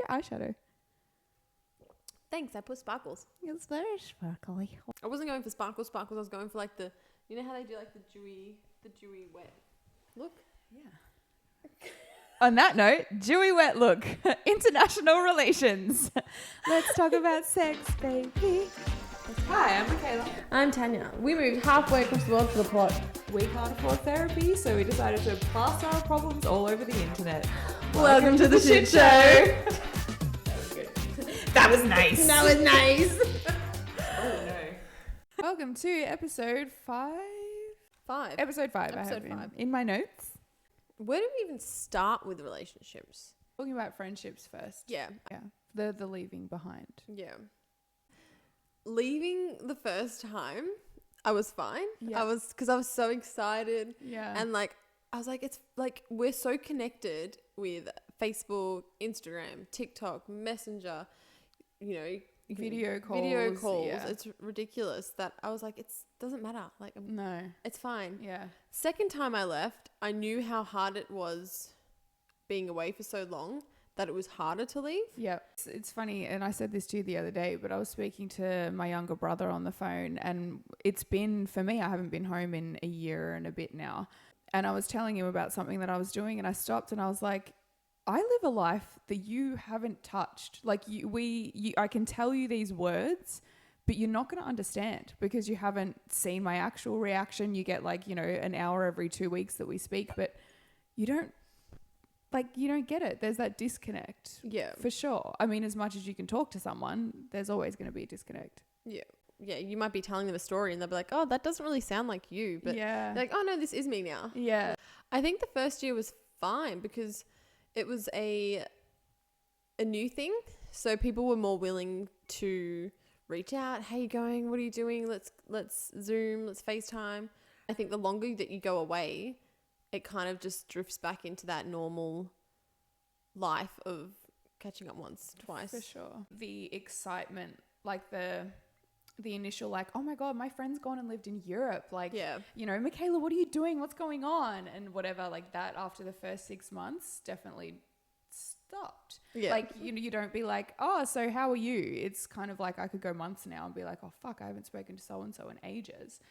eyeshadow. Thanks. I put sparkles. It's very sparkly. I wasn't going for sparkles. I was going for like the, you know how they do like the dewy wet look? Yeah. On that note, dewy wet look. International relations. Let's talk about sex, baby. Hi, I'm Michaela. I'm Tanya. We moved halfway across the world for the plot. We can't afford therapy, so we decided to plaster our problems all over the internet. Welcome to the shit show. That was good. That was nice. That was nice. Oh no. Welcome to episode 5. Episode 5. I have in my notes. Where do we even start with relationships? Talking about friendships first. Yeah. The leaving behind. Yeah. Leaving the first time, I was fine. Yeah. Because I was so excited. Yeah. And like, I was like, it's like, we're so connected with Facebook, Instagram, TikTok, Messenger, Video calls. Yeah. It's ridiculous that I was like, it doesn't matter. Like, No. it's fine. Yeah. Second time I left, I knew how hard it was being away for so long, that it was harder to leave. Yeah. It's funny, and I said this to you the other day, but I was speaking to my younger brother on the phone, and it's been, for me, I haven't been home in a year and a bit now. And I was telling him about something that I was doing, and I stopped and I was like, I live a life that you haven't touched. Like I can tell you these words, but you're not going to understand because you haven't seen my actual reaction. You get an hour every 2 weeks that we speak, but you don't get it. There's that disconnect. Yeah. For sure. I mean, as much as you can talk to someone, there's always going to be a disconnect. Yeah. Yeah, you might be telling them a story and they'll be like, oh, that doesn't really sound like you. But yeah. they're like, oh, no, this is me now. Yeah. I think the first year was fine because it was a new thing. So people were more willing to reach out. How you going? What are you doing? Let's Zoom. Let's FaceTime. I think the longer that you go away, it kind of just drifts back into that normal life of catching up once, twice. For sure. The excitement, like the initial oh my God, my friend's gone and lived in Europe. Michaela, what are you doing? What's going on? And whatever, like that after the first 6 months definitely stopped. Yeah. You don't be like, oh, so how are you? It's kind of like I could go months now and be like, oh fuck, I haven't spoken to so-and-so in ages.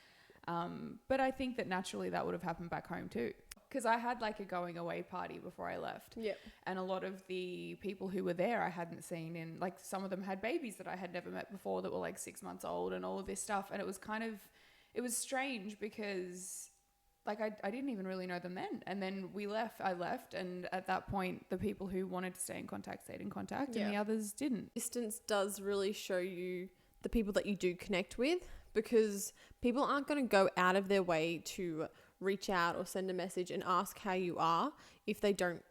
But I think that naturally that would have happened back home too. Because I had a going away party before I left. Yeah. And a lot of the people who were there I hadn't seen in, some of them had babies that I had never met before that were 6 months old and all of this stuff. And it was it was strange because I didn't even really know them then. And then I left. And at that point, the people who wanted to stay in contact stayed in contact and the others didn't. Distance does really show you the people that you do connect with, because people aren't going to go out of their way to reach out or send a message and ask how you are if they don't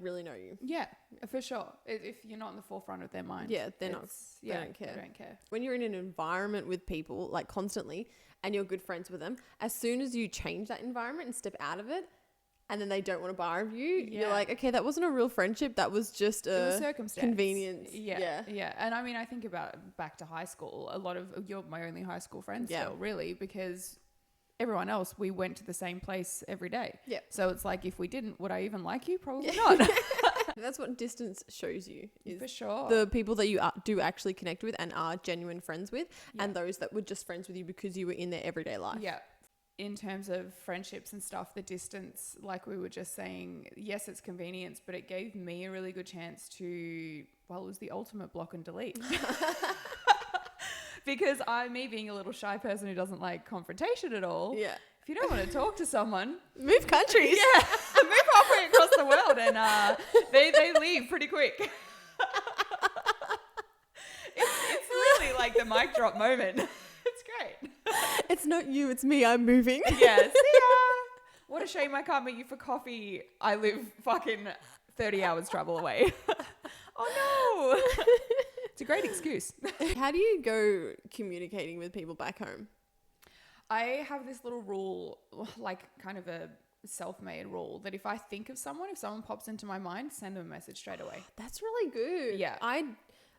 really know you. Yeah, for sure. If you're not in the forefront of their mind. Yeah, they don't care. They don't care. When you're in an environment with people constantly and you're good friends with them, as soon as you change that environment and step out of it and then they don't want to buy of you, you're like, okay, that wasn't a real friendship. That was just a circumstance. Convenience. Yeah. And I mean, I think about back to high school, a lot of you're my only high school friends still, really, because everyone else, we went to the same place every day. Yeah. So it's like, if we didn't, would I even like you? Probably not. That's what distance shows you. Is for sure. The people that you do actually connect with and are genuine friends with, and those that were just friends with you because you were in their everyday life. Yeah. In terms of friendships and stuff, the distance, like we were just saying, yes, it's convenience, but it gave me a really good chance to, it was the ultimate block and delete. Because me being a little shy person who doesn't like confrontation at all. Yeah. If you don't want to talk to someone, move countries. Yeah. Move halfway across the world and they leave pretty quick. It's really the mic drop moment. It's great. It's not you, it's me. I'm moving. Yeah. See ya. What a shame I can't meet you for coffee. I live fucking 30 hours travel away. Oh no. It's a great excuse. How do you go communicating with people back home? I have this little rule, kind of a self-made rule, that if I think of someone, if someone pops into my mind, send them a message straight away. That's really good. Yeah. I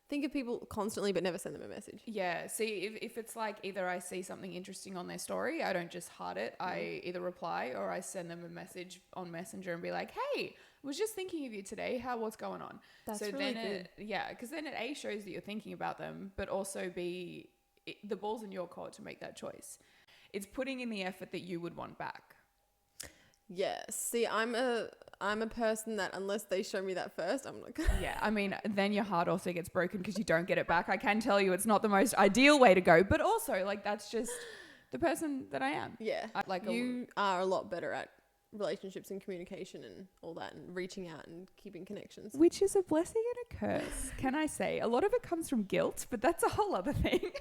think of people constantly but never send them a message. Yeah. See, if it's either I see something interesting on their story, I don't just heart it. I either reply or I send them a message on Messenger and be like, hey, Was just thinking of you today. What's going on? That's so really then good. because then it A, shows that you're thinking about them, but also B, the ball's in your court to make that choice. It's putting in the effort that you would want back. Yes. See, I'm a person that unless they show me that first, I'm like, Yeah, I mean, then your heart also gets broken because you don't get it back. I can tell you it's not the most ideal way to go, but also like that's just the person that I am. yeah, you are a lot better at relationships and communication and all that, and reaching out and keeping connections. Which is a blessing and a curse, can I say? A lot of it comes from guilt, but that's a whole other thing.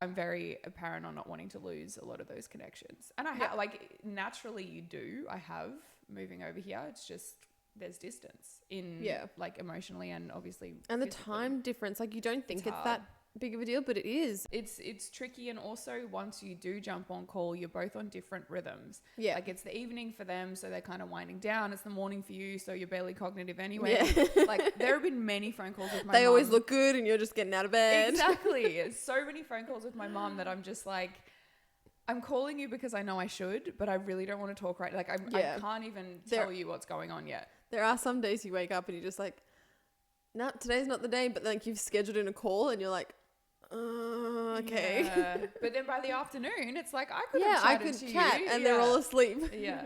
I'm very apparent on not wanting to lose a lot of those connections. And I have, like, naturally you do. I have moving over here. It's just there's distance in, like, emotionally and obviously and the physically. time difference. Like, you don't think it's that big of a deal, but it is. It's tricky, and also once you do jump on call, you're both on different rhythms. Yeah. Like it's the evening for them, so they're kind of winding down. It's the morning for you, so you're barely cognitive anyway. Yeah. Like there have been many phone calls with my They mum. always look good and you're just getting out of bed. Exactly. So many phone calls with my mum that I'm just like, I'm calling you because I know I should, but I really don't want to talk right. Like I can't even tell you what's going on yet. There are some days you wake up and you're just like, no, today's not the day, but like you've scheduled in a call and you're like, okay. Yeah. But then by the afternoon, it's like I could chat and they're all asleep. Yeah.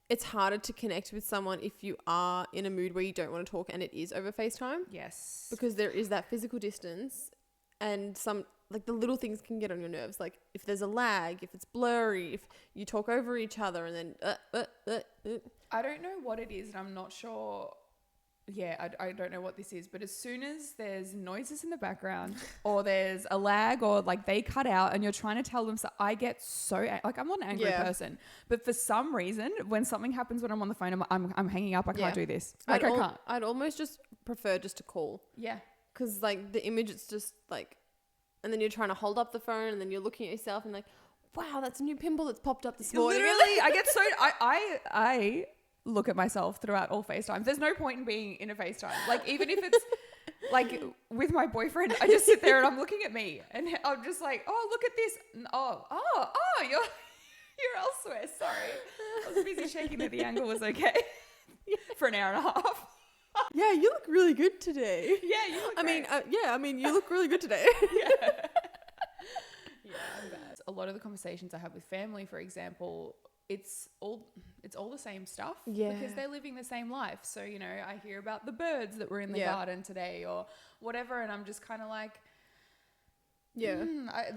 It's harder to connect with someone if you are in a mood where you don't want to talk and it is over FaceTime. Yes. Because there is that physical distance, and some like the little things can get on your nerves. Like if there's a lag, if it's blurry, if you talk over each other and then I don't know what it is, and I'm not sure. Yeah, I don't know what this is, but as soon as there's noises in the background or there's a lag or like they cut out and you're trying to tell them, so I get so like I'm not an angry person, but for some reason when something happens when I'm on the phone, I'm hanging up. I can't do this. Like I can't. I'd almost just prefer just to call. Yeah, because like the image, it's just like, and then you're trying to hold up the phone and then you're looking at yourself and like, wow, that's a new pimple that's popped up this morning. Literally, I get so I look at myself throughout all FaceTimes. There's no point in being in a FaceTime. Like even if it's like with my boyfriend, I just sit there and I'm looking at me and I'm just like, oh, look at this. Oh, you're elsewhere. Sorry. I was busy checking that the angle was okay for an hour and a half. Yeah, you look really good today. Yeah, you look great. I mean, you look really good today. Yeah, I'm bad. A lot of the conversations I have with family, for example, it's all the same stuff because they're living the same life. So, you know, I hear about the birds that were in the garden today or whatever. And I'm just kind of like,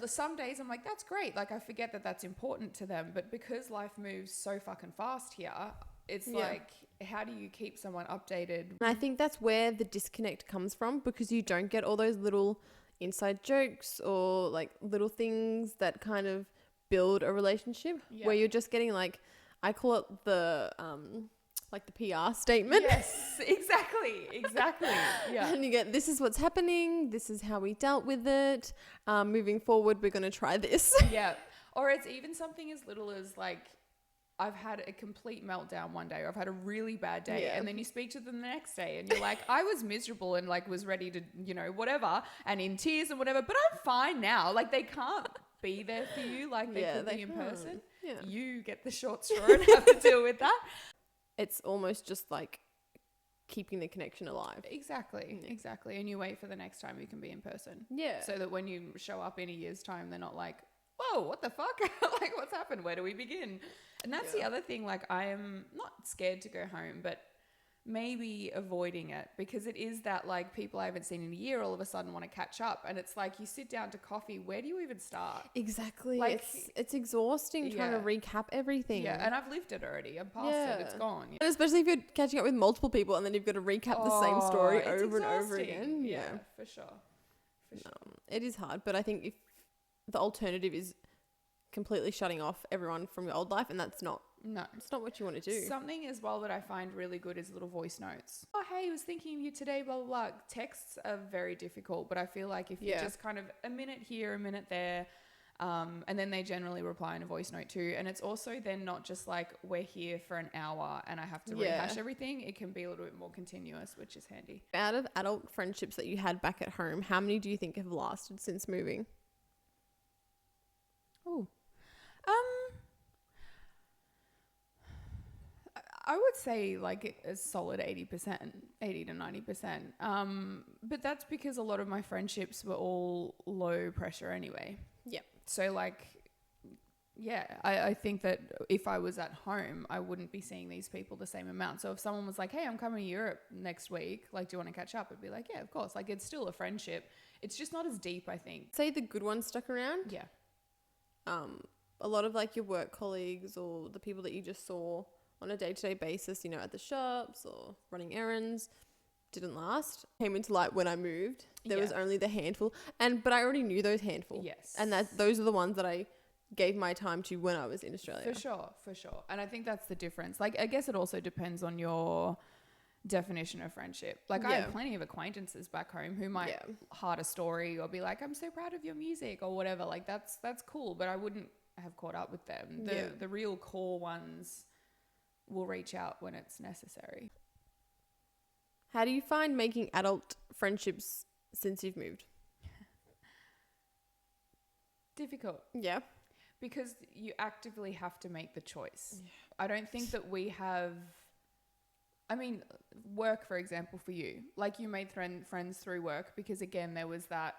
some days I'm like, that's great. Like I forget that that's important to them. But because life moves so fucking fast here, it's like, how do you keep someone updated? And I think that's where the disconnect comes from, because you don't get all those little inside jokes or like little things that kind of build a relationship where you're just getting like, I call it the like the PR statement. Yes, exactly. Yeah. And you get, this is what's happening, this is how we dealt with it, moving forward we're going to try this. Yeah. Or it's even something as little as like, I've had a complete meltdown one day, or I've had a really bad day, and then you speak to them the next day and you're like, I was miserable and like was ready to, you know, whatever, and in tears and whatever, but I'm fine now. Like they can't be there for you like they could be in person. Yeah. You get the short straw and have to deal with that. It's almost just like keeping the connection alive. Exactly. And you wait for the next time you can be in person. Yeah. So that when you show up in a year's time, they're not like, whoa, what the fuck? Like what's happened? Where do we begin? And that's the other thing. Like I am not scared to go home, but maybe avoiding it, because it is that like people I haven't seen in a year all of a sudden want to catch up, and it's like you sit down to coffee, where do you even start? Exactly. Like it's exhausting trying to recap everything. Yeah, and I've lived it already. I'm past it. It's gone. Yeah. And especially if you're catching up with multiple people and then you've got to recap the same story over and over again. Yeah, for sure. It is hard, but I think if the alternative is completely shutting off everyone from your old life, and it's not what you want to do. Something as well that I find really good is little voice notes. Oh, hey, I was thinking of you today, blah, blah, blah. Texts are very difficult, but I feel like if you just kind of a minute here, a minute there, and then they generally reply in a voice note too. And it's also then not just like we're here for an hour and I have to rehash everything. It can be a little bit more continuous, which is handy. Out of adult friendships that you had back at home, how many do you think have lasted since moving? I would say like a solid 80%, 80 to 90%. But that's because a lot of my friendships were all low pressure anyway. Yep. So like, yeah, I think that if I was at home, I wouldn't be seeing these people the same amount. So if someone was like, hey, I'm coming to Europe next week, like, do you want to catch up? I'd be like, yeah, of course. Like, it's still a friendship. It's just not as deep, I think. Say the good ones stuck around. Yeah. A lot of like your work colleagues or the people that you just saw on a day-to-day basis, you know, at the shops or running errands, didn't last. Came into light when I moved. There was only the handful, but I already knew those handful. Yes. And those are the ones that I gave my time to when I was in Australia. For sure. And I think that's the difference. Like, I guess it also depends on your definition of friendship. Like, I have plenty of acquaintances back home who might heart a story or be like, I'm so proud of your music or whatever. Like, that's cool, but I wouldn't have caught up with them. The real core ones will reach out when it's necessary. How do you find making adult friendships since you've moved? Difficult. Yeah. Because you actively have to make the choice. Yeah. I don't think that we have... I mean, work, for example, for you. Like, you made friends through work because, again, there was that...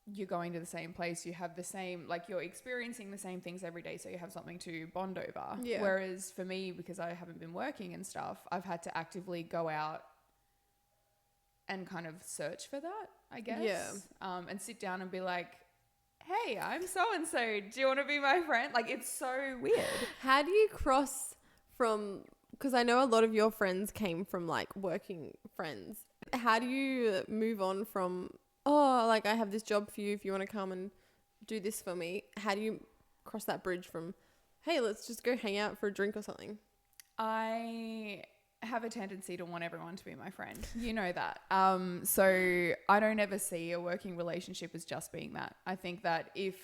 You're going to the same place, you have the same... Like, you're experiencing the same things every day, so you have something to bond over. Yeah. Whereas for me, because I haven't been working and stuff, I've had to actively go out and kind of search for that, I guess. Yeah. And sit down and be like... Hey, I'm so-and-so. Do you want to be my friend? Like, it's so weird. How do you cross from... Because I know a lot of your friends came from, like, working friends. How do you move on from, oh, like, I have this job for you if you want to come and do this for me? How do you cross that bridge from, hey, let's just go hang out for a drink or something? I have a tendency to want everyone to be my friend. You know that. So I don't ever see a working relationship as just being that. I think that if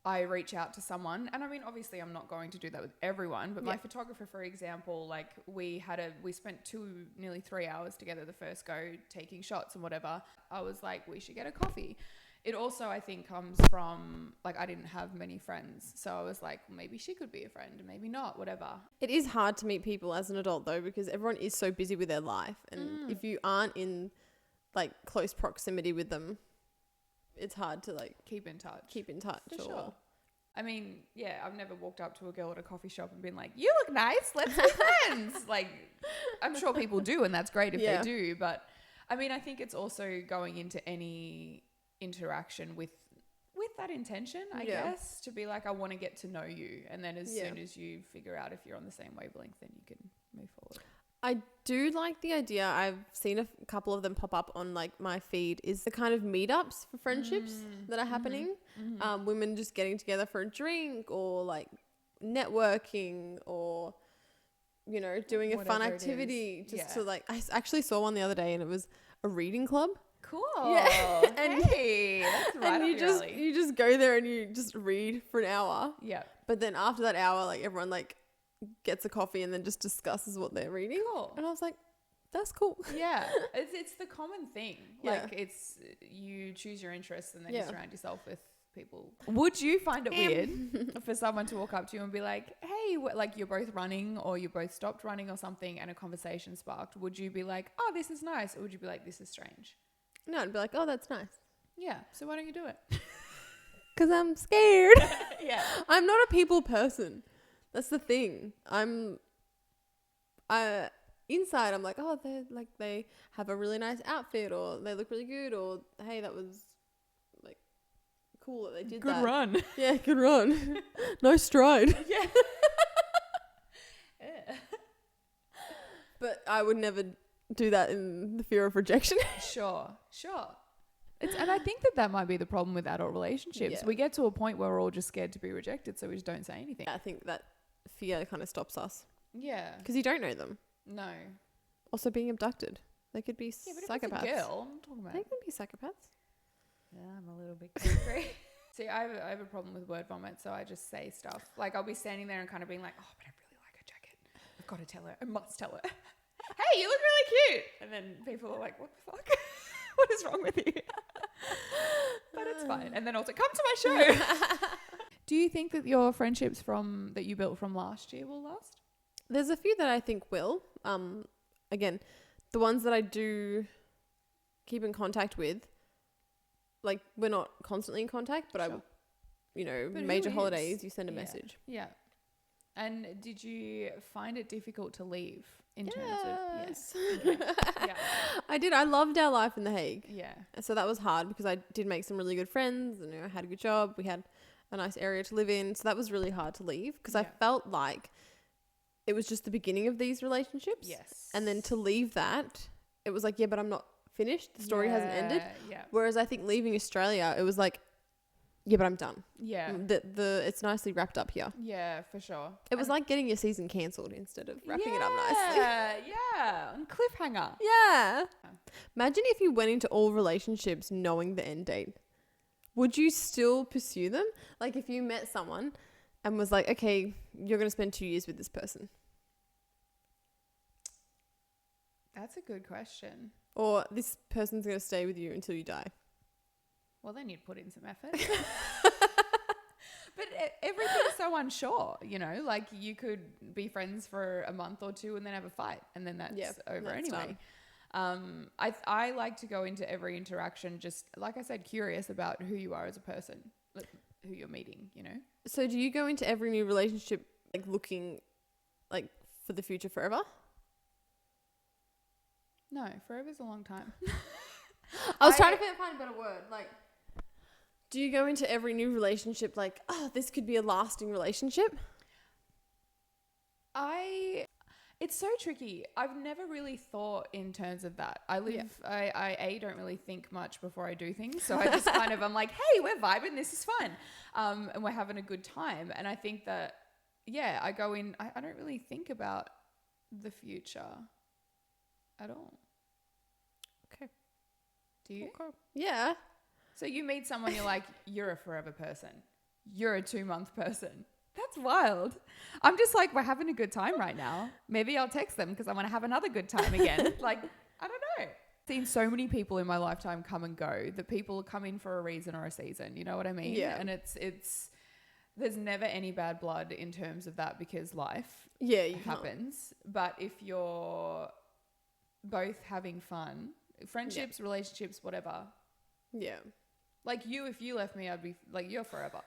I reach out to someone, and I mean, obviously I'm not going to do that with everyone, but my photographer, for example, like we spent nearly 3 hours together the first go taking shots and whatever. I was like, we should get a coffee. It also, I think, comes from, like, I didn't have many friends. So I was like, well, maybe she could be a friend, maybe not, whatever. It is hard to meet people as an adult, though, because everyone is so busy with their life. And if you aren't in, like, close proximity with them, it's hard to, like... Keep in touch. For sure. I mean, yeah, I've never walked up to a girl at a coffee shop and been like, you look nice, let's be friends. Like, I'm sure people do, and that's great if they do. But, I mean, I think it's also going into any... interaction with that intention, I guess, to be like, I want to get to know you, and then as soon as you figure out if you're on the same wavelength, then you can move forward. I do like the idea. I've seen a couple of them pop up on like my feed, is the kind of meetups for friendships that are happening. Women just getting together for a drink or like networking or, you know, doing a fun activity just to like, I actually saw one the other day and it was a reading club. Cool. Yeah. And hey, that's right. And you just go there and you just read for an hour. Yeah. But then after that hour, like everyone like gets a coffee and then just discusses what they're reading. Cool. And I was like, that's cool. Yeah. It's the common thing. Like it's you choose your interests and then you surround yourself with people. Would you find it weird for someone to walk up to you and be like, hey, like you're both running or you both stopped running or something and a conversation sparked? Would you be like, oh, this is nice? Or would you be like, this is strange? No, I'd be like, oh, that's nice. Yeah. So why don't you do it? Because I'm scared. Yeah. I'm not a people person. That's the thing. Inside, I'm like, oh, they have a really nice outfit or they look really good or, hey, that was like cool that they did that. Good run. Yeah, good run. Nice stride. Yeah. But I would never do that in the fear of rejection. Sure. And I think that might be the problem with adult relationships. Yeah. We get to a point where we're all just scared to be rejected, so we just don't say anything. I think that fear kind of stops us. Yeah. Because you don't know them. No. Also being abducted. They could be psychopaths. If it's a girl, I'm talking about. They can be psychopaths. Yeah, I'm a little bit creepy. See, I have a problem with word vomit, so I just say stuff. Like, I'll be standing there and kind of being like, oh, but I really like her jacket. I've got to tell her. I must tell her. Hey, you look really cute. And then people are like, what the fuck? What is wrong with you? But it's fine. And then also, come to my show. Do you think that your friendships that you built from last year will last? There's a few that I think will. Again, the ones that I do keep in contact with, like we're not constantly in contact, but Sure. But major who holidays, is? you send a Yeah. message. Yeah. And did you find it difficult to leave in terms of... Yes. Okay. Yeah. I did. I loved our life in The Hague. Yeah. So that was hard because I did make some really good friends and I had a good job. We had a nice area to live in. So that was really hard to leave because I Yeah. felt like it was just the beginning of these relationships. Yes. And then to leave that, it was like, yeah, but I'm not finished. The story hasn't ended. Yeah. Whereas I think leaving Australia, it was like, yeah, but I'm done. Yeah. It's nicely wrapped up here. Yeah, for sure. It was like getting your season cancelled instead of wrapping it up nicely. Yeah, yeah. On cliffhanger. Yeah. Imagine if you went into all relationships knowing the end date. Would you still pursue them? Like if you met someone and was like, okay, you're going to spend 2 years with this person. That's a good question. Or this person's going to stay with you until you die. Well, then you'd put in some effort. But everything's so unsure, you know? Like you could be friends for a month or two and then have a fight and then that's over that's anyway. I like to go into every interaction just, like I said, curious about who you are as a person, like, who you're meeting, you know? So do you go into every new relationship like looking like for the future forever? No, forever's a long time. I was trying to find a better word. Like, do you go into every new relationship like, oh, this could be a lasting relationship? It's so tricky. I've never really thought in terms of that. I don't really think much before I do things. So I just kind of, I'm like, hey, we're vibing. This is fun. And we're having a good time. And I think that, yeah, I go in, I don't really think about the future at all. Okay. Do you? Okay. Yeah. So you meet someone, you're like, you're a forever person. You're a 2-month person. That's wild. I'm just like, we're having a good time right now. Maybe I'll text them because I want to have another good time again. Like, I don't know. I've seen so many people in my lifetime come and go that people come in for a reason or a season. You know what I mean? Yeah. And it's there's never any bad blood in terms of that because life happens. But if you're both having fun, friendships, relationships, whatever. Yeah. Like you, if you left me, I'd be like, you're forever.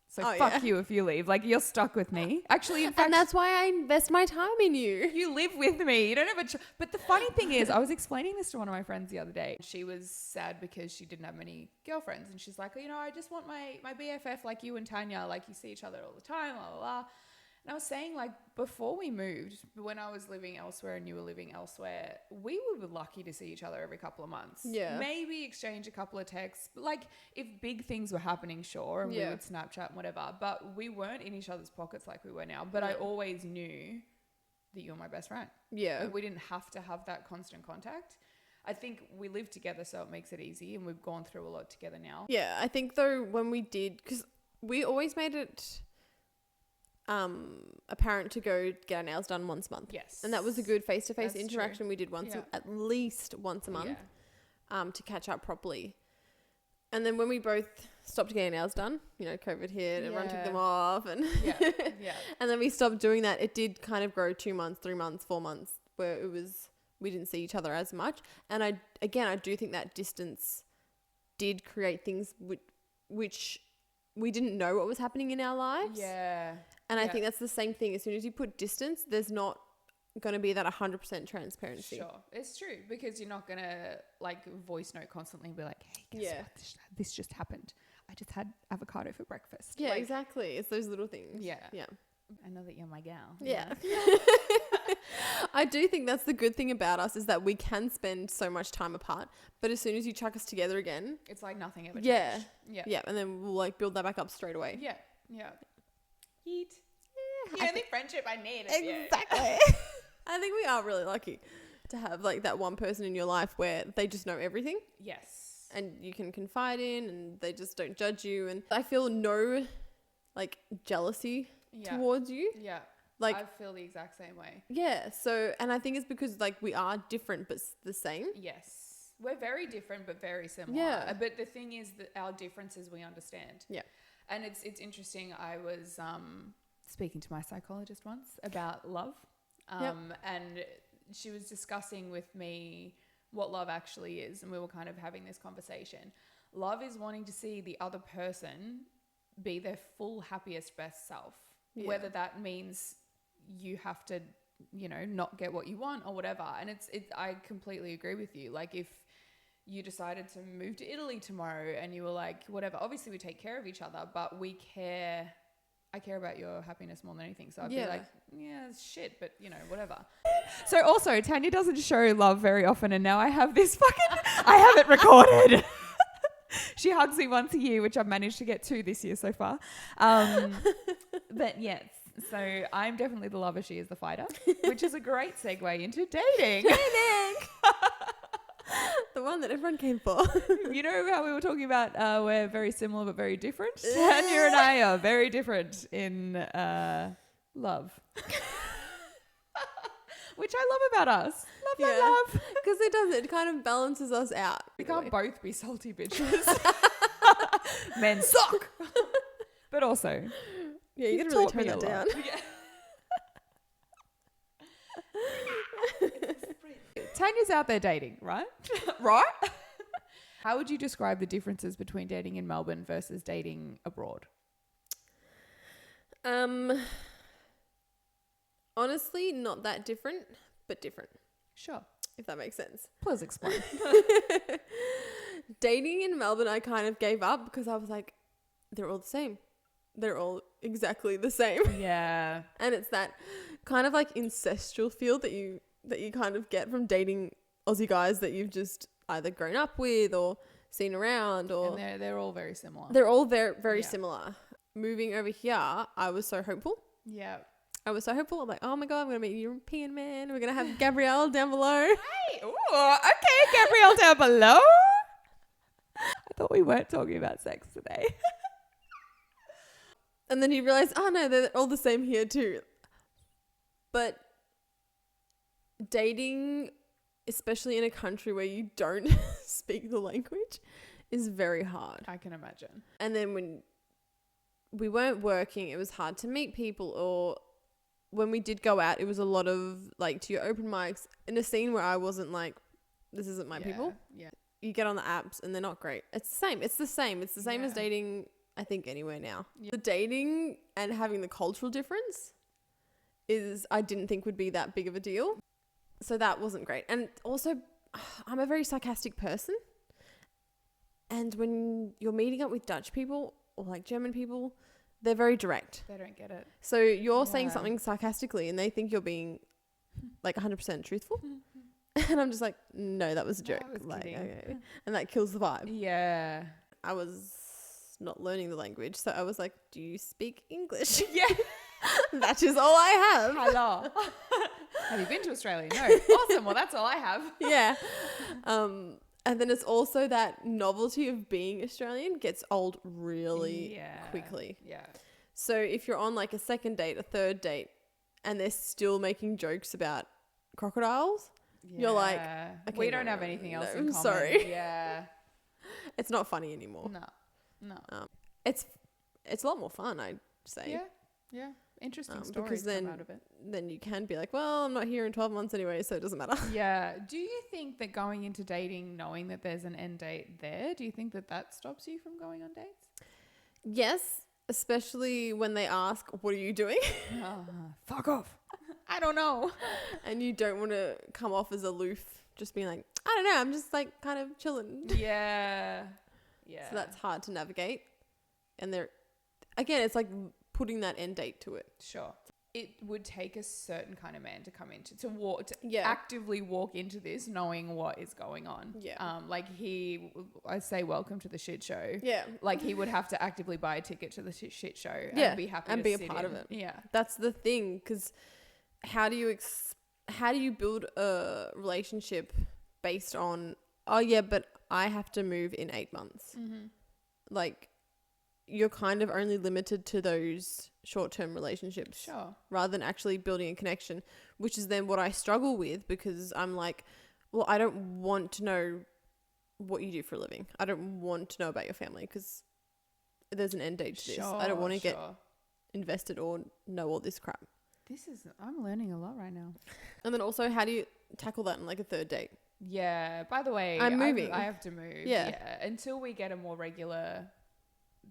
So Oh, fuck yeah. you if you leave. Like you're stuck with me. Actually, in fact, And that's why I invest my time in you. you live with me. You don't have a but the funny thing is, I was explaining this to one of my friends the other day. She was sad because she didn't have many girlfriends. And she's like, oh, you know, I just want my BFF like you and Tanya. Like you see each other all the time, blah, blah, blah. And I was saying, like, before we moved, when I was living elsewhere and you were living elsewhere, we were lucky to see each other every couple of months. Yeah. Maybe exchange a couple of texts. But like, if big things were happening, sure, and we would Snapchat and whatever. But we weren't in each other's pockets like we were now. But I always knew that you're my best friend. Yeah. Like, we didn't have to have that constant contact. I think we live together, so it makes it easy. And we've gone through a lot together now. Yeah. I think, though, when we did, because we always made it apparent to go get our nails done once a month. Yes. And that was a good face-to-face That's interaction true. we did at least once a month to catch up properly. And then when we both stopped getting nails done, you know, COVID hit, everyone took them off and and then we stopped doing that. It did kind of grow 2 months, 3 months, 4 months where it was, we didn't see each other as much. And I do think that distance did create things which we didn't know what was happening in our lives. Yeah. And I think that's the same thing. As soon as you put distance, there's not going to be that 100% transparency. Sure. It's true because you're not going to like voice note constantly and be like, hey, guess what? This just happened. I just had avocado for breakfast. Yeah, like, exactly. It's those little things. Yeah. Yeah. I know that you're my gal. Yeah. I do think that's the good thing about us is that we can spend so much time apart, but as soon as you chuck us together again, it's like nothing ever yeah. changed. Yeah. Yeah. And then we'll like build that back up straight away. Yeah. Yeah. Eat. The only friendship I need is Exactly. I think we are really lucky to have like that one person in your life where they just know everything. Yes. And you can confide in and they just don't judge you. And I feel no like jealousy towards you. Yeah. Like I feel the exact same way. Yeah. So, and I think it's because like we are different but the same. Yes. We're very different but very similar. Yeah. But the thing is that our differences we understand. Yeah. And it's interesting. I was speaking to my psychologist once about love. And she was discussing with me what love actually is, and we were kind of having this conversation. Love is wanting to see the other person be their full, happiest, best self. Yeah. Whether that means you have to, you know, not get what you want or whatever. And I completely agree with you. Like, if you decided to move to Italy tomorrow and you were like, whatever, obviously we take care of each other, but I care about your happiness more than anything. So I'd be like, yeah, it's shit, but you know, whatever. So also, Tanya doesn't show love very often, and now I have this I have it recorded. She hugs me once a year, which I've managed to get 2 this year so far. But yes, so I'm definitely the lover, she is the fighter, which is a great segue into dating. The one that everyone came for. You know how we were talking about we're very similar but very different? Tanya and I are very different in love. Which I love about us. Love. Because it kind of balances us out. We can't both be salty bitches. Men suck. But also, yeah, you gotta really tone that down. Tanya's out there dating, right? Right? How would you describe the differences between dating in Melbourne versus dating abroad? Honestly, not that different, but different. Sure. If that makes sense. Please explain. Dating in Melbourne, I kind of gave up because I was like, they're all the same. They're all exactly the same. Yeah. And it's that kind of like incestual feel that you kind of get from dating Aussie guys that you've just either grown up with or seen around, or and they're all very similar. They're all very similar. Moving over here, I was so hopeful. Yeah. I was so hopeful. I'm like, oh my God, I'm going to meet a European man. We're going to have Gabrielle down below. Hey, ooh, okay, Gabrielle down below. I thought we weren't talking about sex today. And then you realize, oh no, they're all the same here too. But dating, especially in a country where you don't speak the language, is very hard. I can imagine. And then when we weren't working, it was hard to meet people, or when we did go out, it was a lot of like to your open mics in a scene where I wasn't like, this isn't my people. Yeah. You get on the apps and they're not great. It's the same. It's the same as dating, I think, anywhere now. Yeah. The dating and having the cultural difference I didn't think would be that big of a deal. So that wasn't great. And also, I'm a very sarcastic person. And when you're meeting up with Dutch people or like German people, they're very direct. They don't get it. So you're saying something sarcastically and they think you're being like 100% truthful. And I'm just like, no, that was a joke. Okay. And that kills the vibe. Yeah. I was not learning the language. So I was like, do you speak English? Yeah. That is all I have. Hello. Have you been to Australia? No. Awesome. Well, that's all I have. Yeah. And then it's also that novelty of being Australian gets old really quickly. Yeah. So if you're on like a second date, a third date, and they're still making jokes about crocodiles, you're like, okay, we don't have anything else in common. I'm sorry. Yeah. It's not funny anymore. No. It's a lot more fun, I'd say. Yeah. Interesting stories because then, come out of it. Then you can be like, well, I'm not here in 12 months anyway, so it doesn't matter. Yeah. Do you think that going into dating, knowing that there's an end date there, do you think that stops you from going on dates? Yes, especially when they ask, what are you doing? Fuck off. I don't know. And you don't want to come off as aloof, just being like, I don't know, I'm just like kind of chilling. Yeah. So that's hard to navigate. And again, it's like putting that end date to it. Sure. It would take a certain kind of man to come into actively walk into this knowing what is going on. Yeah. I say welcome to the shit show. Yeah. Like he would have to actively buy a ticket to the shit show and be happy and be a part of it. Yeah. That's the thing, because how do you build a relationship based on, oh yeah, but I have to move in 8 months. Mm-hmm. Like, you're kind of only limited to those short-term relationships. Sure. Rather than actually building a connection, which is then what I struggle with, because I'm like, well, I don't want to know what you do for a living. I don't want to know about your family because there's an end date to this. I don't want to get invested or know all this crap. I'm learning a lot right now. And then also, how do you tackle that in like a third date? Yeah. By the way, I'm moving. I have to move. Yeah. Until we get a more regular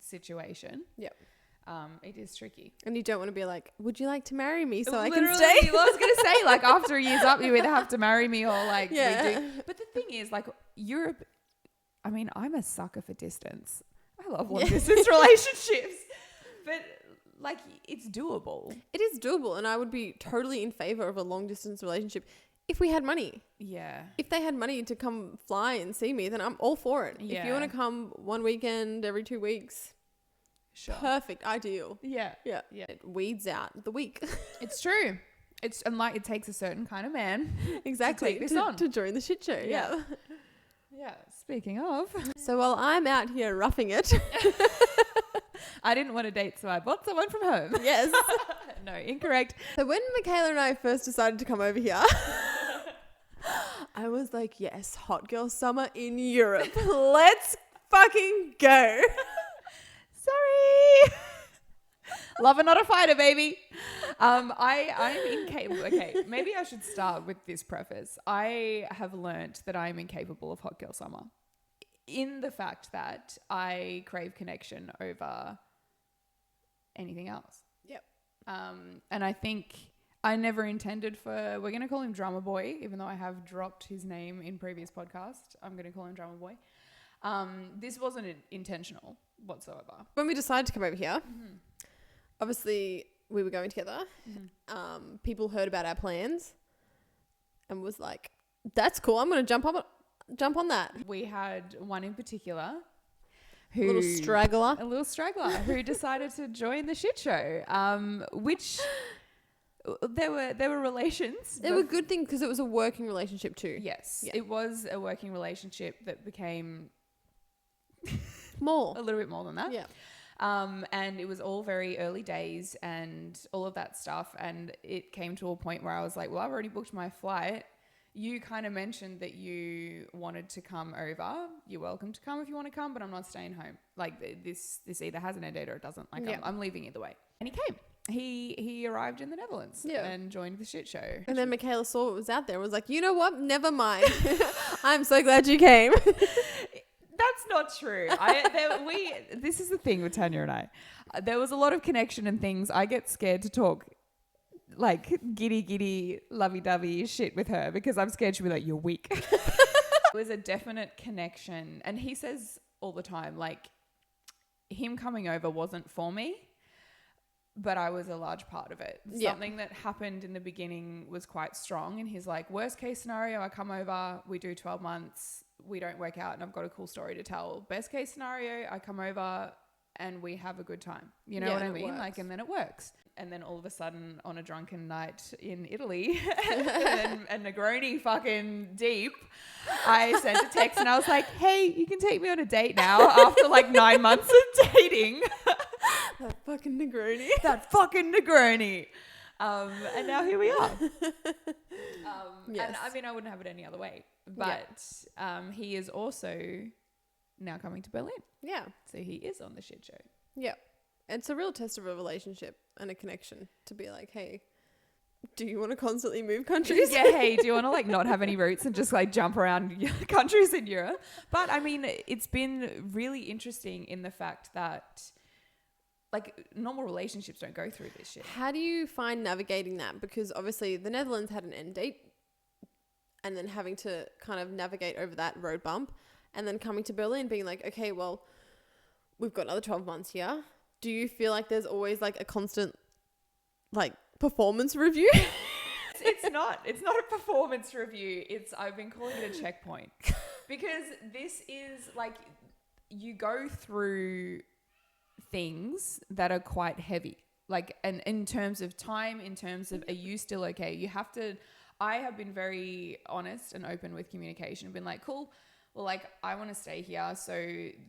situation. Yep. It is tricky. And you don't want to be like, would you like to marry me so I Literally, can stay? Well, I was going to say, like, after a year's up, you either have to marry me or, like, Yeah. we do. But the thing is, like, Europe, I mean, I'm a sucker for distance. I love long-distance relationships. But, like, it's doable. It is doable. And I would be totally in favor of a long-distance relationship if we had money. Yeah. If they had money to come fly and see me, then I'm all for it. Yeah. If you want to come one weekend every 2 weeks, Sure. perfect, ideal. Yeah. Yeah. It weeds out the weak. It's true. And like it takes a certain kind of man Exactly. to take this on. To join the shit show. Yeah. Yeah. Speaking of, So while I'm out here roughing it. I didn't want to date, so I bought someone from home. Yes. No, incorrect. So when Michaela and I first decided to come over here, I was like, yes, hot girl summer in Europe. Let's fucking go. Sorry. Lover, not a fighter, baby. I'm incapable. Okay, maybe I should start with this preface. I have learnt that I am incapable of hot girl summer in the fact that I crave connection over anything else. Yep. And I think I never intended for, we're going to call him Drummer Boy, even though I have dropped his name in previous podcasts. I'm going to call him Drummer Boy. This wasn't intentional whatsoever. When we decided to come over here, obviously we were going together. People heard about our plans and was like, that's cool. I'm going to jump on that. We had one in particular A little straggler. who decided to join the shit show, which there were relations. They were good things because it was a working relationship too. Yes, Yeah. it was a working relationship that became More. a little bit more than that. Yeah. And it was all very early days and all of that stuff. And it came to a point where I was like, well, I've already booked my flight. You kind of mentioned that you wanted to come over. You're welcome to come if you want to come, but I'm not staying home. Like this either has an end date or it doesn't. Like I'm leaving either way. And he came. He arrived in the Netherlands and joined the shit show. And then Michaela saw what was out there and was like, you know what? Never mind. I'm so glad you came. That's not true. This is the thing with Tanya and I. There was a lot of connection and things. I get scared to talk like giddy, lovey-dovey shit with her because I'm scared she'll be like, you're weak. It was a definite connection. And he says all the time, like, him coming over wasn't for me, but I was a large part of it. Yeah. Something that happened in the beginning was quite strong. And he's like, worst case scenario, I come over, we do 12 months, we don't work out and I've got a cool story to tell. Best case scenario, I come over and we have a good time. You know what I mean? Like, and then it works. And then all of a sudden on a drunken night in Italy and a Negroni fucking deep, I sent a text and I was like, hey, you can take me on a date now after like 9 months of dating. That fucking Negroni. And now here we are. Yes. And I mean, I wouldn't have it any other way. But he is also now coming to Berlin. Yeah. So he is on the shit show. Yeah. It's a real test of a relationship and a connection to be like, hey, do you want to constantly move countries? Yeah, hey, do you want to like not have any roots and just like jump around countries in Europe? But I mean, it's been really interesting in the fact that like normal relationships don't go through this shit. How do you find navigating that? Because obviously the Netherlands had an end date and then having to kind of navigate over that road bump and then coming to Berlin being like, okay, well, we've got another 12 months here. Do you feel like there's always like a constant like performance review? It's not a performance review. I've been calling it a checkpoint because this is like you go through things that are quite heavy. Like, and in terms of time, in terms of, are you still okay? I have been very honest and open with communication, been like, cool. Well, like, I want to stay here, so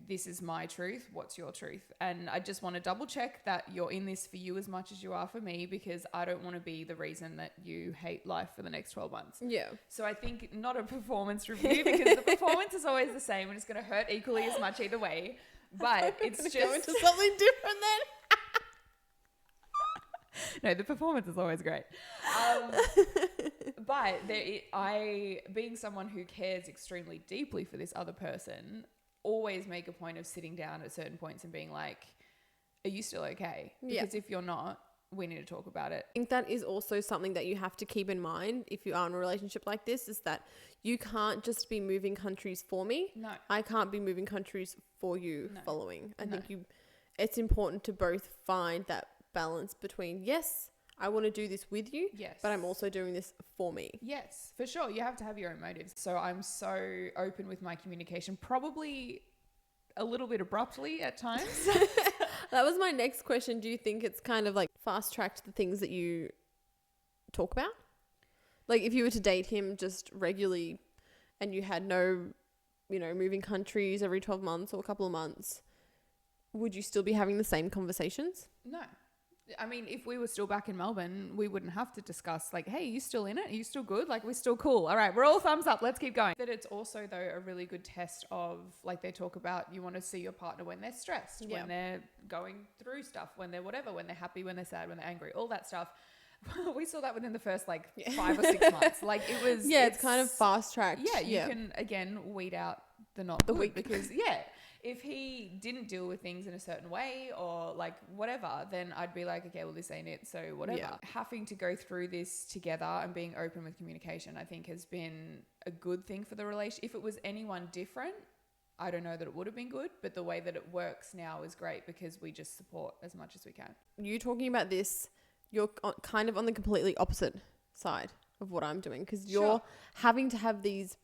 this is my truth. What's your truth? And I just want to double check that you're in this for you as much as you are for me, because I don't want to be the reason that you hate life for the next 12 months. Yeah. So I think not a performance review, because the performance is always the same and it's going to hurt equally as much either way. But it's just... go into something different then. No, the performance is always great. But being someone who cares extremely deeply for this other person, always make a point of sitting down at certain points and being like, are you still okay? Because if you're not, we need to talk about it. I think that is also something that you have to keep in mind if you are in a relationship like this, is that you can't just be moving countries for me. No. I can't be moving countries for you following. I think it's important to both find that balance between, yes, I want to do this with you, yes, but I'm also doing this for me. Yes, for sure. You have to have your own motives. So I'm so open with my communication, probably a little bit abruptly at times. That was my next question. Do you think it's kind of like fast tracked the things that you talk about? Like if you were to date him just regularly and you had no, moving countries every 12 months or a couple of months, would you still be having the same conversations? No. I mean, if we were still back in Melbourne, we wouldn't have to discuss like, hey, are you still in it? Are you still good? Like, we're still cool. All right, we're all thumbs up. Let's keep going. That it's also, though, a really good test of, like they talk about, you want to see your partner when they're stressed, when they're going through stuff, when they're whatever, when they're happy, when they're sad, when they're angry, all that stuff. We saw that within the first 5 or 6 months. Like it was... Yeah, it's kind of fast tracked. Yeah, you can, again, weed out the not the weak. Because, if he didn't deal with things in a certain way or like whatever, then I'd be like, okay, well, this ain't it. So whatever. Yeah. Having to go through this together and being open with communication, I think has been a good thing for the relationship. If it was anyone different, I don't know that it would have been good, but the way that it works now is great because we just support as much as we can. You talking about this, you're kind of on the completely opposite side of what I'm doing because you're having to have these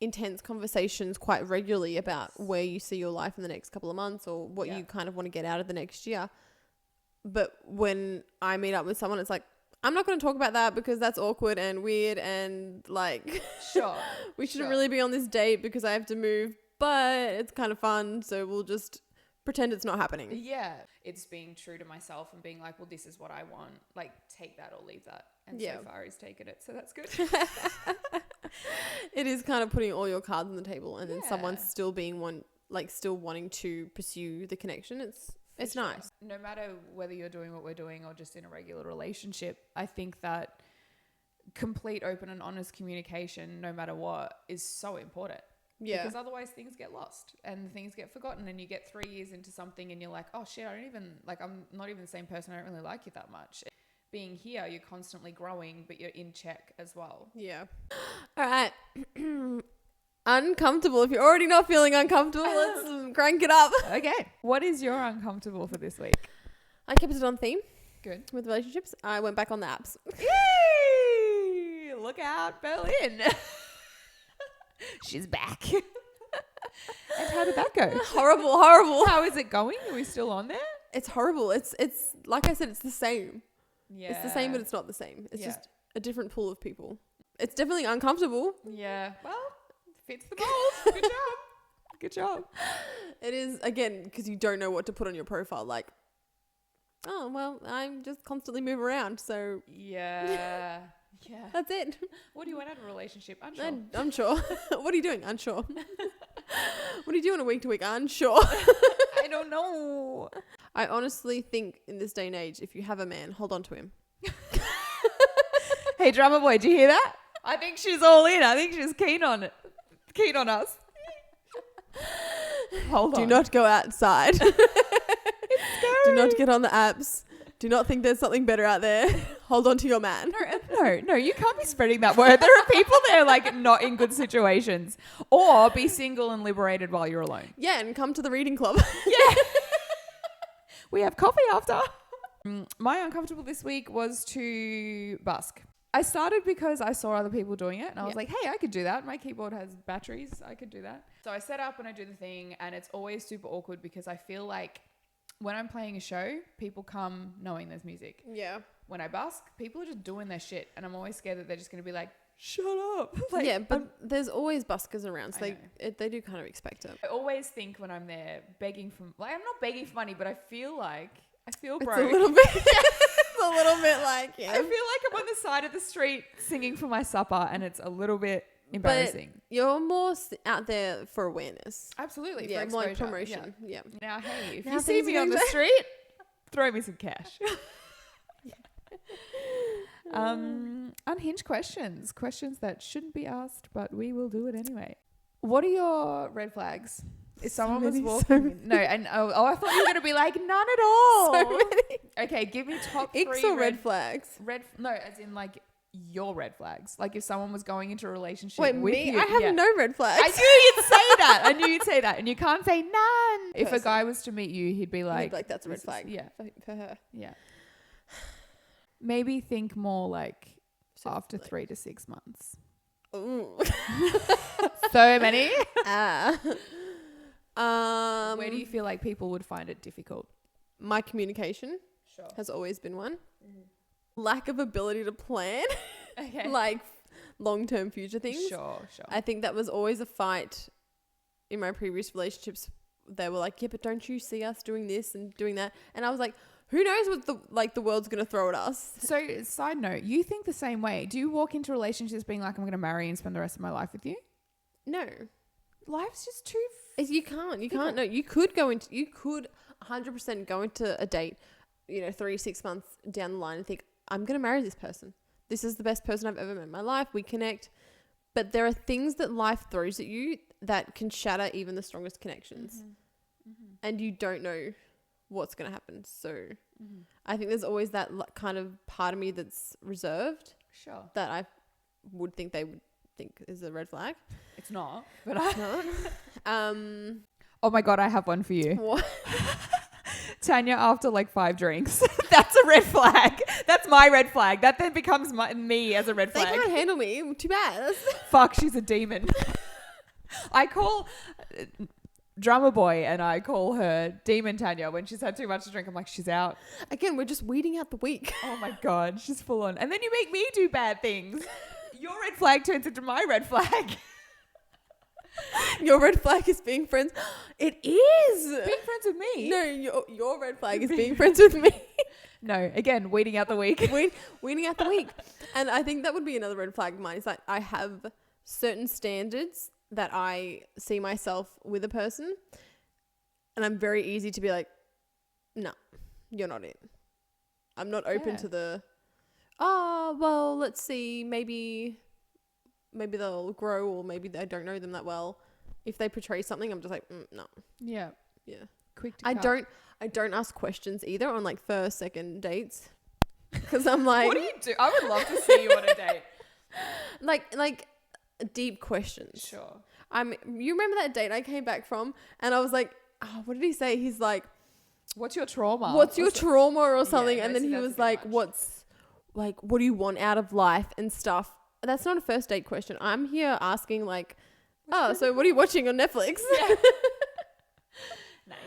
intense conversations quite regularly about where you see your life in the next couple of months or what you kind of want to get out of the next year. But when I meet up with someone, it's like, I'm not going to talk about that because that's awkward and weird and like, we shouldn't really be on this date because I have to move, but it's kind of fun. So we'll just pretend it's not happening. Yeah. It's being true to myself and being like, well, this is what I want. Like, take that or leave that. And so far he's taken it. So that's good. It is kind of putting all your cards on the table and then someone's still still wanting to pursue the connection. It's nice. No matter whether you're doing what we're doing or just in a regular relationship, I think that complete, open and honest communication, no matter what, is so important. Yeah. Because otherwise things get lost and things get forgotten and you get 3 years into something and you're like, oh shit, I'm not even the same person. I don't really like you that much. Being here, you're constantly growing, but you're in check as well. Yeah. All right. Uncomfortable. If you're already not feeling uncomfortable, let's crank it up. Okay. What is your uncomfortable for this week? I kept it on theme. Good. With relationships. I went back on the apps. Yay! Look out, Berlin. She's back. And how did that go? Horrible. How is it going? Are we still on there? It's horrible. It's like I said, it's the same. Yeah. It's the same, but it's not the same. It's just a different pool of people. It's definitely uncomfortable. Yeah. Well, fits the mold. Good job. Good job. It is, again, because you don't know what to put on your profile. Like, oh, well, I'm just constantly move around. So yeah. Yeah. That's it. What do you want out of a relationship? Unsure. Unsure. What are you doing? Unsure. What are you doing a week to week? Unsure. I don't know. I honestly think in this day and age, if you have a man, hold on to him. Hey, drummer boy, do you hear that? I think she's all in. I think she's keen on it. Keen on us. Hold on. Do not go outside. Do not get on the apps. Do not think there's something better out there. Hold on to your man. No, you can't be spreading that word. There are people there like not in good situations. Or be single and liberated while you're alone. Yeah, and come to the reading club. Yeah. We have coffee after. My uncomfortable this week was to busk. I started because I saw other people doing it and I was like, hey, I could do that. My keyboard has batteries. I could do that. So I set up and I do the thing and it's always super awkward because I feel like when I'm playing a show, people come knowing there's music. Yeah. When I busk, people are just doing their shit. And I'm always scared that they're just going to be like, shut up. Like, yeah, but there's always buskers around. So they do kind of expect it. I always think when I'm there begging for, like, I'm not begging for money, but I feel broke. It's a little bit. It's a little bit like, yeah. I feel like I'm on the side of the street singing for my supper and it's a little bit embarrassing. But you're more out there for awareness. Absolutely. Yeah, for more like promotion. Yeah. Now, hey, if you see me on the street, throw me some cash. Unhinged questions that shouldn't be asked, but we will do it anyway. What are your red flags? If someone was walking, no, and I thought you were gonna be like none at all. So many. Okay, give me top three Icks or red flags? No, as in like your red flags. Like if someone was going into a relationship Wait, with me? you, I have no red flags. I knew you'd say that. I knew you'd say that, and you can't say none. If a Person. guy was to meet you, he'd be like, that's a red flag. Yeah, For her. yeah. Maybe think more like So after like- 3 to 6 months. Ooh. So many. Where Where do you feel like people would find it difficult? My communication Sure. has always been one. Lack of ability to plan, Okay. like long-term future things. Sure. I think that was always a fight in my previous relationships. They were like, yeah, but don't you see us doing this and doing that? And I was like, who knows what the world's going to throw at us? So, side note, you think the same way. Do you walk into relationships being like, I'm going to marry and spend the rest of my life with you? No. Life's just too... You can't. No, you could 100% go into a date, 3-6 months down the line and think, I'm going to marry this person. This is the best person I've ever met in my life. We connect. But there are things that life throws at you that can shatter even the strongest connections. And you don't know what's going to happen. So I think there's always that kind of part of me that's reserved. Sure. That I would think they would think is a red flag. It's not. But I... Not. Oh my God, I have one for you. What? Tanya, after like 5 drinks. That's a red flag. That's my red flag. That then becomes me as a red They flag. can't handle me. Too bad. Fuck, she's a demon. I call Drummer Boy and I call her Demon Tanya when she's had too much to drink. I'm like, she's out. Again, we're just weeding out the weak. Oh my God, she's full on. And then you make me do bad things. Your red flag turns into my red flag. Your red flag is being friends. It is. Being friends with me? No, your red flag is being friends with me. No, again, weeding out the weak. Weeding out the weak. And I think that would be another red flag of mine is that I have certain standards that I see myself with a person. And I'm very easy to be like, no, you're not it. I'm not open to the, well, let's see, maybe they'll grow or maybe I don't know them that well. If they portray something, I'm just like, no. Yeah. Yeah. Quick to I cut. don't ask questions either on like first, second dates. Because I'm like, What do you do? I would love to see you on a date. like deep questions. Sure. You remember that date I came back from and I was like, what did he say? He's like, What's your trauma? what's your trauma or something? no, And then see, he that's a was bit like, much. what do you want out of life and stuff? That's not a first date question. I'm here asking like, so what are you watching on Netflix? Yeah. Nice.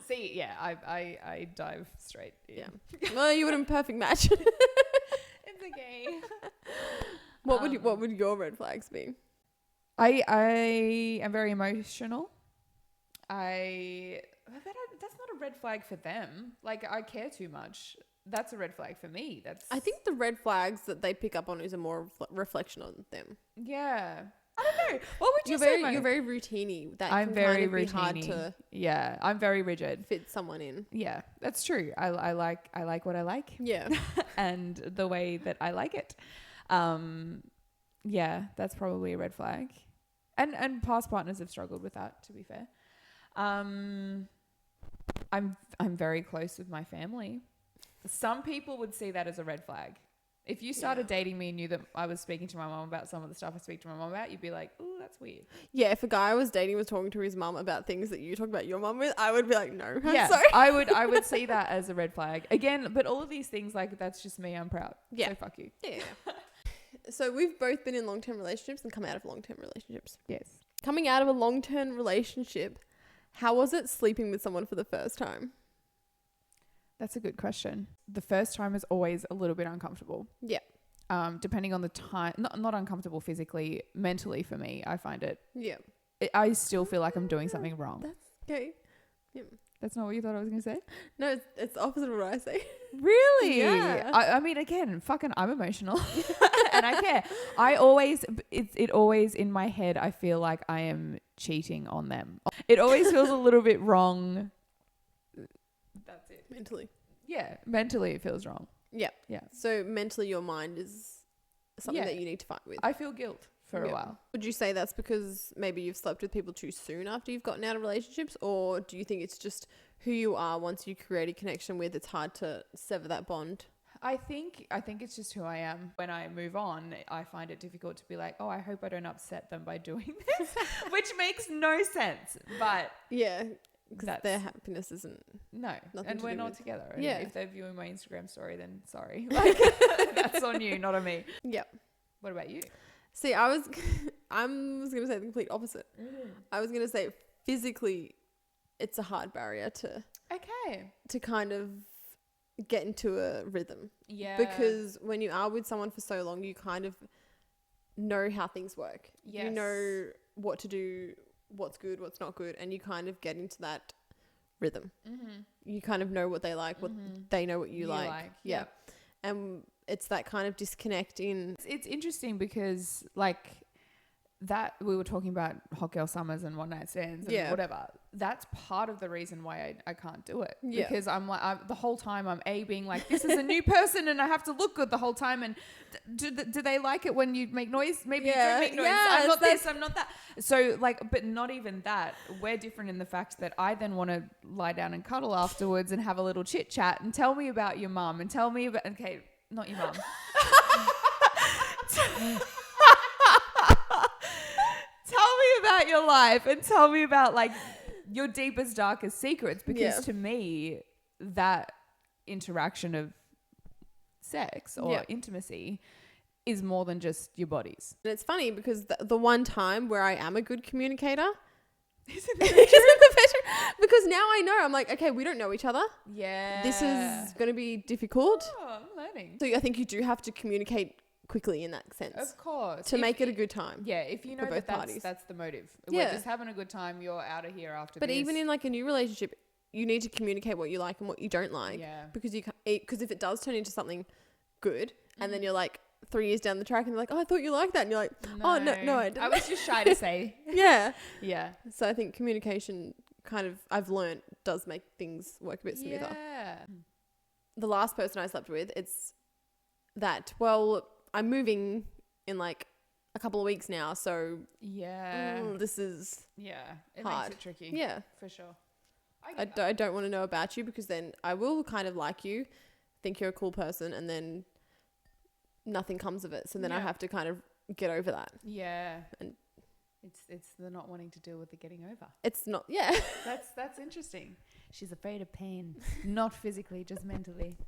See, yeah, I dive straight in. Yeah. Well, you would have a perfect match. It's okay. What would your red flags be? I am very emotional. That's not a red flag for them. Like, I care too much. That's a red flag for me. I think the red flags that they pick up on is a more reflection on them. Yeah. I don't know. What would you You're say? you're very routine-y. That I'm can very kind of be hard routine-y. to Yeah, I'm very rigid. fit someone in. Yeah, that's true. I like what I like. Yeah. And the way that I like it. Yeah, that's probably a red flag. And past partners have struggled with that, to be fair. I'm very close with my family. Some people would see that as a red flag. If you started dating me and knew that I was speaking to my mom about some of the stuff I speak to my mom about, you'd be like, "Ooh, that's weird." Yeah, if a guy I was dating was talking to his mum about things that you talk about your mum with, I would be like, no, I'm Yeah, sorry. I would see that as a red flag. Again, but all of these things, like, that's just me. I'm proud. Yeah. So fuck you. Yeah. So we've both been in long-term relationships and come out of long-term relationships. Yes. Coming out of a long-term relationship, how was it sleeping with someone for the first time? That's a good question. The first time is always a little bit uncomfortable. Yeah. Depending on the time, not uncomfortable physically, mentally for me, I find it. Yeah. I still feel like I'm doing something wrong. That's okay. Yeah. That's not what you thought I was going to say? No, it's the opposite of what I say. Really? Yeah. I mean, again, fucking, I'm emotional and I care. It always in my head, I feel like I am cheating on them. It always feels a little bit wrong. That's it. Mentally. Yeah. Mentally, it feels wrong. Yeah. Yeah. So mentally your mind is something that you need to fight with. I feel guilt for a while. Would you say that's because maybe you've slept with people too soon after you've gotten out of relationships, or do you think it's just who you are once you create a connection with, it's hard to sever that bond? I think it's just who I am. When I move on, I find it difficult to be like, oh, I hope I don't upset them by doing this, which makes no sense. But yeah, because their happiness isn't. No, and we're not together. And yeah. If they're viewing my Instagram story, then sorry. Like, that's on you, not on me. Yep. What about you? See, I was going to say the complete opposite. I was going to say physically, it's a hard barrier to kind of get into a rhythm. Yeah. Because when you are with someone for so long, you kind of know how things work. Yes. You know what to do, what's good, what's not good, and you kind of get into that rhythm. You kind of know what they like, what they know what you like. Yeah. And it's that kind of disconnect in. It's interesting because like that we were talking about hot girl summers and one night stands and whatever. That's part of the reason why I can't do it. Yeah. Because I'm like, the whole time I'm being like, this is a new person and I have to look good the whole time. And do they like it when you make noise? Maybe you don't make noise. I'm not this, I'm not that. So like, but not even that. We're different in the fact that I then want to lie down and cuddle afterwards and have a little chit chat and tell me about your mum and tell me about, okay, not your mum. Tell me about your life and tell me about like your deepest, darkest secrets, because to me, that interaction of sex or intimacy is more than just your bodies. And it's funny because the one time where I am a good communicator Isn't the bedroom? because now I know, I'm like, okay, we don't know each other. Yeah. This is going to be difficult. Oh, I'm learning. So I think you do have to communicate quickly in that sense. Of course. To make it a good time. Yeah, if you know both that's parties. That's the motive. Yeah. We're just having a good time. You're out of here after But this. even in like a new relationship, you need to communicate what you like and what you don't like. Yeah. Because if it does turn into something good and then you're like 3 years down the track and they're like, oh, I thought you liked that. And you're like, oh, no, I didn't. I was just shy to say. Yeah. Yeah. So I think communication kind of, I've learned, does make things work a bit smoother. Yeah. The last person I slept with, it's that, well, I'm moving in like a couple of weeks now. So this is it hard. makes it tricky. Yeah. For sure. I don't want to know about you because then I will kind of like you, think you're a cool person, and then nothing comes of it. So then I have to kind of get over that. Yeah. And it's the not wanting to deal with the getting over. It's not, yeah. That's interesting. She's afraid of pain, not physically, just mentally.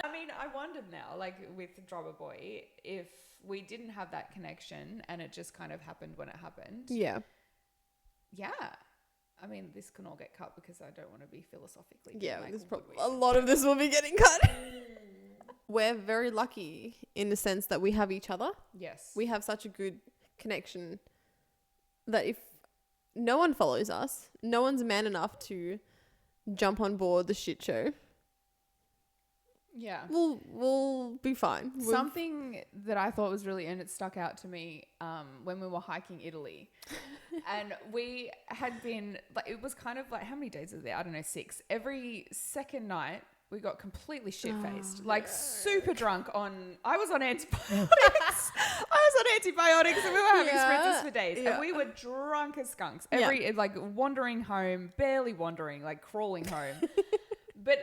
I mean, I wondered now, like with Drummer Boy, if we didn't have that connection and it just kind of happened when it happened. Yeah. Yeah. I mean, this can all get cut because I don't want to be philosophically. Yeah, like, there's probably a lot of this will be getting cut. We're very lucky in the sense that we have each other. Yes. We have such a good connection that if no one follows us, no one's man enough to jump on board the shit show. Yeah. We'll be fine. Something that I thought was really, and it stuck out to me when we were hiking Italy. And we had been, like, it was kind of like, how many days is there? I don't know, 6. Every second night, we got completely shit-faced. Super drunk I was on antibiotics. And we were having spritzes for days. Yeah. And we were drunk as skunks. Wandering home, barely wandering, like crawling home. But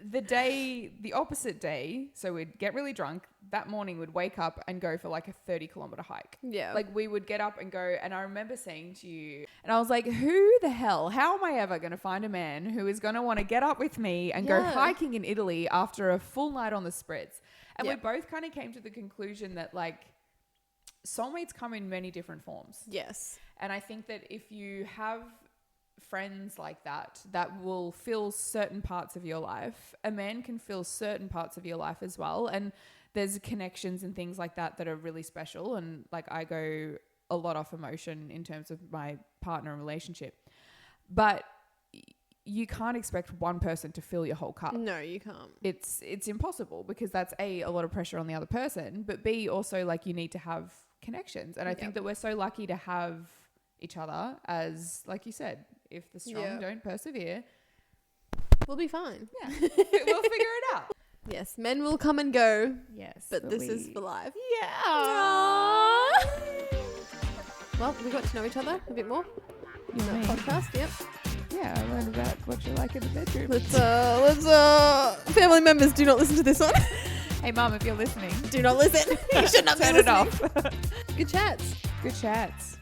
the opposite day, so we'd get really drunk. That morning we'd wake up and go for like a 30-kilometer hike. Yeah. Like we would get up and go, and I remember saying to you, and I was like, how am I ever going to find a man who is going to want to get up with me and go hiking in Italy after a full night on the Spritz? And we both kind of came to the conclusion that like soulmates come in many different forms. Yes. And I think that if you have friends like that will fill certain parts of your life, a man can fill certain parts of your life as well. And there's connections and things like that are really special. And like I go a lot off emotion in terms of my partner and relationship. But you can't expect one person to fill your whole cup. No, you can't. It's impossible because that's a lot of pressure on the other person. But B, also like you need to have connections. And I think that we're so lucky to have each other as, like you said, if the strong don't persevere, we'll be fine. Yeah, we'll figure it out. Yes, men will come and go, Yes. but this is for life. Yeah. Well, we got to know each other a bit more You in and that me. podcast. Yep. Yeah, I learned about what you like in the bedroom. Let's family members, do not listen to this one. Hey, Mum, if you're listening, Do not listen. You should not be turn it listening. off. Good chats. Good chats.